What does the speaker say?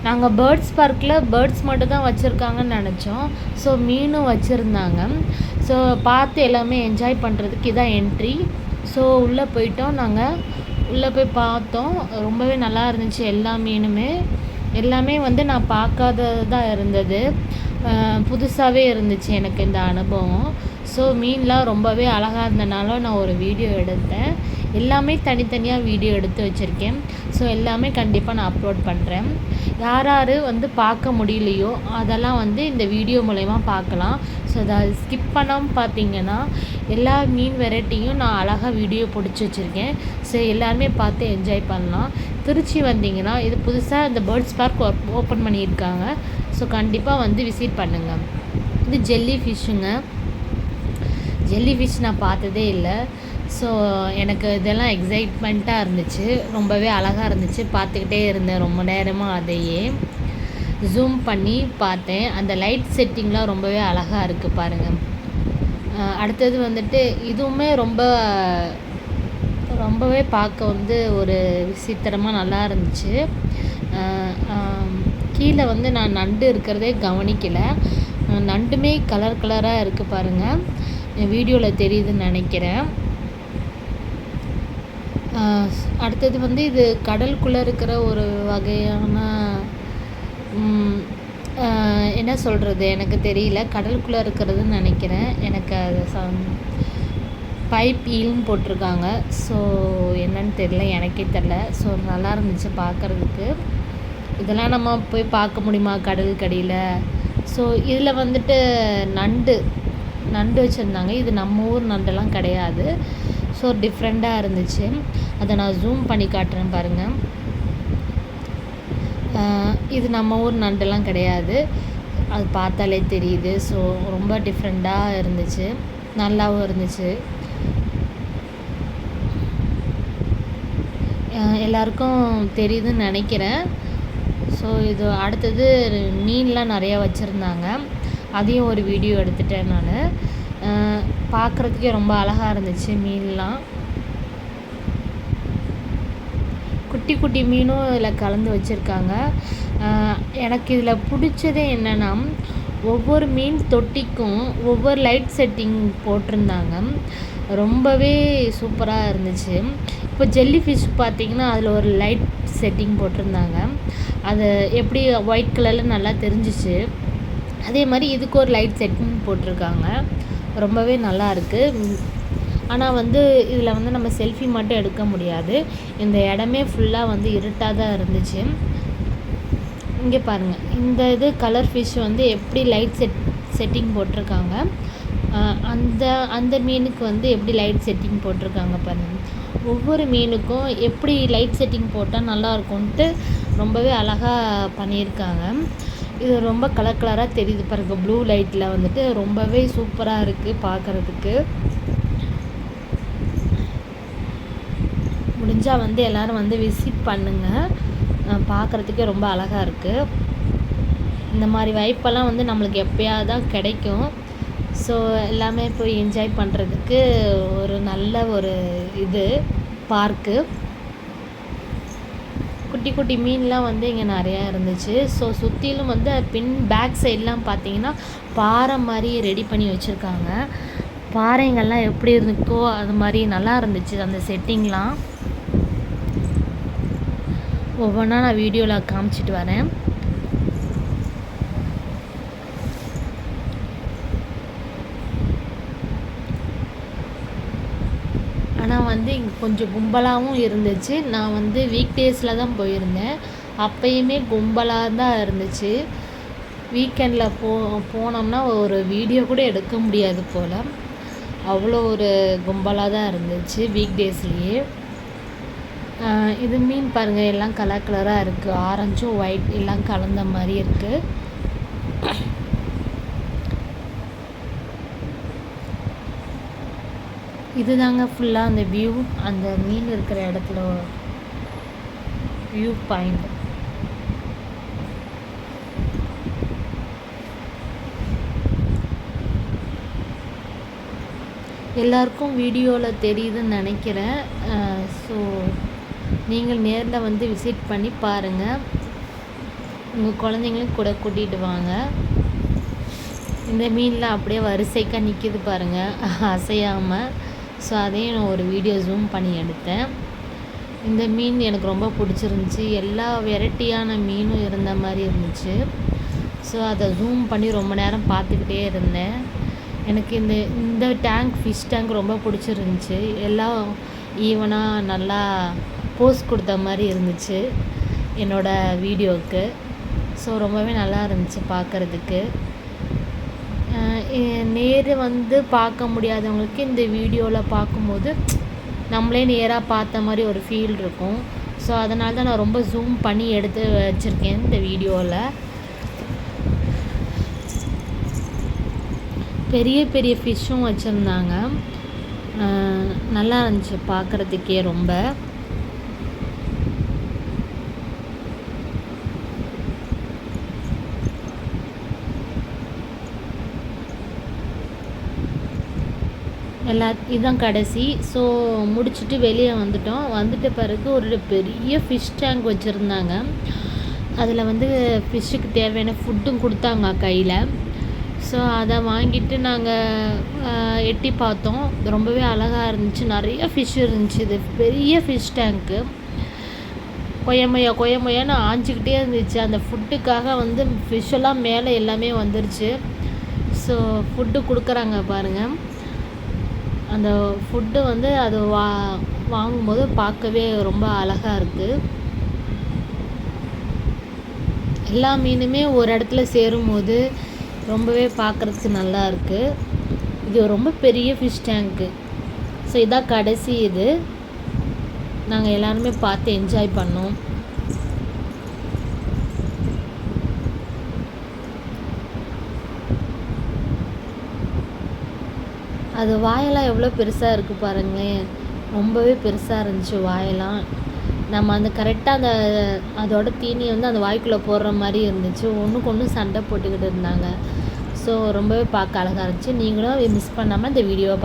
நாங்கள் பேர்ட்ஸ் பார்க்கில் பேர்ட்ஸ் மட்டும் தான் வச்சுருக்காங்கன்னு நினச்சோம். ஸோ மீனும் வச்சுருந்தாங்க. ஸோ பார்த்து எல்லாமே என்ஜாய் பண்ணுறதுக்கு இதான் என்ட்ரி. ஸோ உள்ளே போயிட்டோம். நாங்கள் உள்ளே போய் பார்த்தோம். ரொம்பவே நல்லா இருந்துச்சு. எல்லா மீனுமே எல்லாமே வந்து நான் பார்க்காததாக இருந்தது. புதுசாகவே இருந்துச்சு எனக்கு இந்த அனுபவம். ஸோ மீன்லாம் ரொம்பவே அழகாக இருந்தனால நான் ஒரு வீடியோ எடுத்தேன். எல்லாமே தனித்தனியாக வீடியோ எடுத்து வச்சுருக்கேன். ஸோ எல்லாமே கண்டிப்பாக நான் அப்லோட் பண்ணுறேன். யார் யார் வந்து பார்க்க முடியலையோ அதெல்லாம் வந்து இந்த வீடியோ மூலயமா பார்க்கலாம். ஸோ அதை ஸ்கிப் பண்ணாமல் பார்த்தீங்கன்னா எல்லா மீன் வெரைட்டியும் நான் அழகாக வீடியோ பிடிச்சி வச்சுருக்கேன். ஸோ எல்லாருமே பார்த்து என்ஜாய் பண்ணலாம். திருச்சி வந்தீங்கன்னா இது புதுசாக இந்த பேர்ட்ஸ் பார்க் ஓப்பன் பண்ணியிருக்காங்க. ஸோ கண்டிப்பாக வந்து விசிட் பண்ணுங்கள். இது ஜெல்லி ஃபிஷ்ஷுங்க. ஜெல்லி ஃபிஷ் நான் பார்த்ததே இல்லை. ஸோ எனக்கு இதெல்லாம் எக்ஸைட்மெண்ட்டாக இருந்துச்சு. ரொம்பவே அழகாக இருந்துச்சு. பார்த்துக்கிட்டே இருந்தேன் ரொம்ப நேரமாக. அதையே ஜூம் பண்ணி பார்த்தேன். அந்த லைட் செட்டிங்லாம் ரொம்பவே அழகாக இருக்குது பாருங்கள். அடுத்தது வந்துட்டு இதுவுமே ரொம்பவே பார்க்க வந்து ஒரு விசித்திரமாக நல்லா இருந்துச்சு. கீழே வந்து நான் நண்டு இருக்கிறதே கவனிக்கலை. நண்டுமே கலர் கலராக இருக்குது பாருங்கள். வீடியோவில் தெரியுதுன்னு நினைக்கிறேன். அடுத்தது வந்து இது கடலுக்குள்ளே இருக்கிற ஒரு வகையான என்ன சொல்கிறது எனக்கு தெரியல. கடலுக்குள்ளே இருக்கிறதுன்னு நினைக்கிறேன். எனக்கு அது பைப் ஈல்னு போட்டிருக்காங்க. ஸோ என்னன்னு தெரியல, எனக்கே தெரில. ஸோ நல்லா இருந்துச்சு பார்க்குறதுக்கு. இதெல்லாம் நம்ம போய் பார்க்க முடியுமா கடலுக்கடியில்? ஸோ இதில் வந்துட்டு நண்டு வச்சுருந்தாங்க. இது நம்ம ஊர் நண்டெல்லாம் கிடையாது. ஸோ டிஃப்ரெண்ட்டாக இருந்துச்சு. அதை நான் ஜூம் பண்ணி காட்டுறேன் பாருங்கள். இது நம்ம ஊர் நண்டெல்லாம் கிடையாது. அது பார்த்தாலே தெரியுது. ஸோ ரொம்ப டிஃப்ரெண்ட்டாக இருந்துச்சு. நல்லாவும் இருந்துச்சு. எல்லாருக்கும் தெரியுதுன்னு நினைக்கிறேன். ஸோ இது அடுத்தது மீன்லாம் நிறையா வச்சுருந்தாங்க. அதையும் ஒரு வீடியோ எடுத்துட்டேன் நான். பார்க்குறதுக்கே ரொம்ப அழகாக இருந்துச்சு மீன்லாம். குட்டி குட்டி மீனும் இதில் கலந்து வச்சுருக்காங்க. எனக்கு இதில் பிடிச்சதே என்னென்னா ஒவ்வொரு மீன் தொட்டிக்கும் ஒவ்வொரு லைட் செட்டிங் போட்டிருந்தாங்க. ரொம்பவே சூப்பராக இருந்துச்சு. இப்போ ஜெல்லி ஃபிஷ் பார்த்திங்கன்னா அதில் ஒரு லைட் செட்டிங் போட்டிருந்தாங்க. அது எப்படி ஒயிட் கலரில் நல்லா தெரிஞ்சிச்சு. அதே மாதிரி இதுக்கு ஒரு லைட் செட்டிங் போட்டிருக்காங்க. ரொம்பவே நல்லா இருக்குது. ஆனால் வந்து இதில் வந்து நம்ம செல்ஃபி மட்டும் எடுக்க முடியாது. இந்த இடமே ஃபுல்லாக வந்து இருட்டாக தான் இருந்துச்சு. இங்கே பாருங்கள், இந்த இது கலர் ஃபிஷ் வந்து எப்படி லைட் செட்டிங் போட்டிருக்காங்க. அந்த மீனுக்கு வந்து எப்படி லைட் செட்டிங் போட்டிருக்காங்க பாருங்கள். ஒவ்வொரு மீனுக்கும் எப்படி லைட் செட்டிங் போட்டால் நல்லாயிருக்கும்ன்ட்டு ரொம்பவே அழகாக பண்ணியிருக்காங்க. இது ரொம்ப கலர் கலராக தெரியுது பாருங்கள். ப்ளூ லைட்டில் வந்துட்டு ரொம்பவே சூப்பராக இருக்குது பார்க்குறதுக்கு. முடிஞ்சால் வந்து எல்லோரும் வந்து விசிட் பண்ணுங்கள். பார்க்குறதுக்கே ரொம்ப அழகாக இருக்குது. இந்த மாதிரி வாய்ப்பெல்லாம் வந்து நம்மளுக்கு எப்போயாவது தான் கிடைக்கும். ஸோ எல்லாமே போய் என்ஜாய் பண்ணுறதுக்கு ஒரு நல்ல ஒரு இது பார்க்கு. குட்டி குட்டி மீன்லாம் வந்து இங்கே நிறையா இருந்துச்சு. ஸோ சுற்றிலும் வந்து பேக் சைட்லாம் பார்த்தீங்கன்னா பாறை மாதிரி ரெடி பண்ணி வச்சுருக்காங்க. பாறைங்கள்லாம் எப்படி இருந்துக்கோ அது மாதிரி நல்லா இருந்துச்சு அந்த செட்டிங்லாம். ஒவ்வொன்றா நான் வீடியோவில் காமிச்சிட்டு வரேன். ஆனால் வந்து இங்கே கொஞ்சம் கும்பலாகவும் இருந்துச்சு. நான் வந்து வீக் டேஸில் தான் போயிருந்தேன். அப்போயுமே கும்பலாக தான் இருந்துச்சு. வீக்கெண்டில் போனோம்னா ஒரு வீடியோ கூட எடுக்க முடியாது போல். அவ்வளோ ஒரு கும்பலாக தான் இருந்துச்சு வீக் டேஸ்லேயே. இது மீன் பாருங்கள், எல்லாம் கலர் கலராக இருக்குது. ஆரஞ்சும் ஒயிட் எல்லாம் கலந்த மாதிரி இருக்குது. இதுதாங்க ஃபுல்லாக அந்த வியூ, அந்த மீன் இருக்கிற இடத்துல வியூ பாயிண்ட். எல்லாருக்கும் வீடியோவில் தெரியுதுன்னு நினைக்கிறேன். ஸோ நீங்கள் நேரில் வந்து விசிட் பண்ணி பாருங்கள். உங்கள் குழந்தைங்களையும் கூட கூட்டிகிட்டு வாங்க. இந்த மீன்லாம் அப்படியே வரிசைக்காக நிற்கிது பாருங்கள், அசையாமல். ஸோ அதையும் நான் ஒரு வீடியோ ஜூம் பண்ணி எடுத்தேன். இந்த மீன் எனக்கு ரொம்ப பிடிச்சிருந்துச்சி. எல்லா வெரைட்டியான மீனும் இருந்த மாதிரி இருந்துச்சு. ஸோ அதை ஜூம் பண்ணி ரொம்ப நேரம் பார்த்துக்கிட்டே இருந்தேன். எனக்கு இந்த ஃபிஷ் டேங்க் ரொம்ப பிடிச்சிருந்துச்சி. எல்லாம் ஈவனாக நல்லா போஸ் கொடுத்த மாதிரி இருந்துச்சு என்னோடய வீடியோவுக்கு. ஸோ ரொம்பவே நல்லா இருந்துச்சு பார்க்குறதுக்கு. நேரு வந்து பார்க்க முடியாதவங்களுக்கு இந்த வீடியோவில் பார்க்கும்போது நம்மளே நேராக பார்த்த மாதிரி ஒரு ஃபீல் இருக்கும். ஸோ அதனால தான் நான் ரொம்ப ஜூம் பண்ணி எடுத்து வச்சுருக்கேன் இந்த வீடியோவில். பெரிய பெரிய ஃபிஷ்ஷும் வச்சுருந்தாங்க. நல்லா இருந்துச்சு பார்க்குறதுக்கே ரொம்ப. இதுதான் கடைசி. ஸோ முடிச்சுட்டு வெளியே வந்துட்டோம். வந்துட்ட பிறகு ஒரு பெரிய ஃபிஷ் டேங்க் வச்சுருந்தாங்க. அதில் வந்து ஃபிஷ்ஷுக்கு தேவையான ஃபுட்டும் கொடுத்தாங்க கையில். ஸோ அதை வாங்கிட்டு நாங்கள் எட்டி பார்த்தோம். ரொம்பவே அழகாக இருந்துச்சு. நிறைய ஃபிஷ் இருந்துச்சு. இது பெரிய ஃபிஷ் டேங்க்கு. கொயமையான்னு ஆஞ்சிக்கிட்டே இருந்துச்சு. அந்த ஃபுட்டுக்காக வந்து ஃபிஷ்ஷெல்லாம் மேலே எல்லாமே வந்துருச்சு. ஸோ ஃபுட்டு கொடுக்குறாங்க பாருங்கள். அந்த ஃபுட்டு வந்து அது வாங்கும்போது பார்க்கவே ரொம்ப அழகாக இருக்குது. எல்லா மீனுமே ஒரு இடத்துல சேரும்போது ரொம்பவே பார்க்குறதுக்கு நல்லா இருக்குது. இது ரொம்ப பெரிய ஃபிஷ் டேங்க்கு. ஸோ இதான் கடைசி. இது நாங்கள் எல்லாருமே பார்த்து என்ஜாய் பண்ணோம். அது வாயெல்லாம் எவ்வளோ பெருசாக இருக்குது பாருங்களேன். ரொம்பவே பெருசாக இருந்துச்சு வாயெல்லாம். நம்ம அந்த கரெக்டாக அதோட தீனியை வந்து அந்த வாய்க்குள்ளே போடுற மாதிரி இருந்துச்சு. ஒன்றுக்கு ஒன்று சண்டை போட்டுக்கிட்டு இருந்தாங்க. ஸோ ரொம்பவே பார்க்க அழகாக இருந்துச்சு. நீங்களும் மிஸ் பண்ணாமல் இந்த வீடியோவை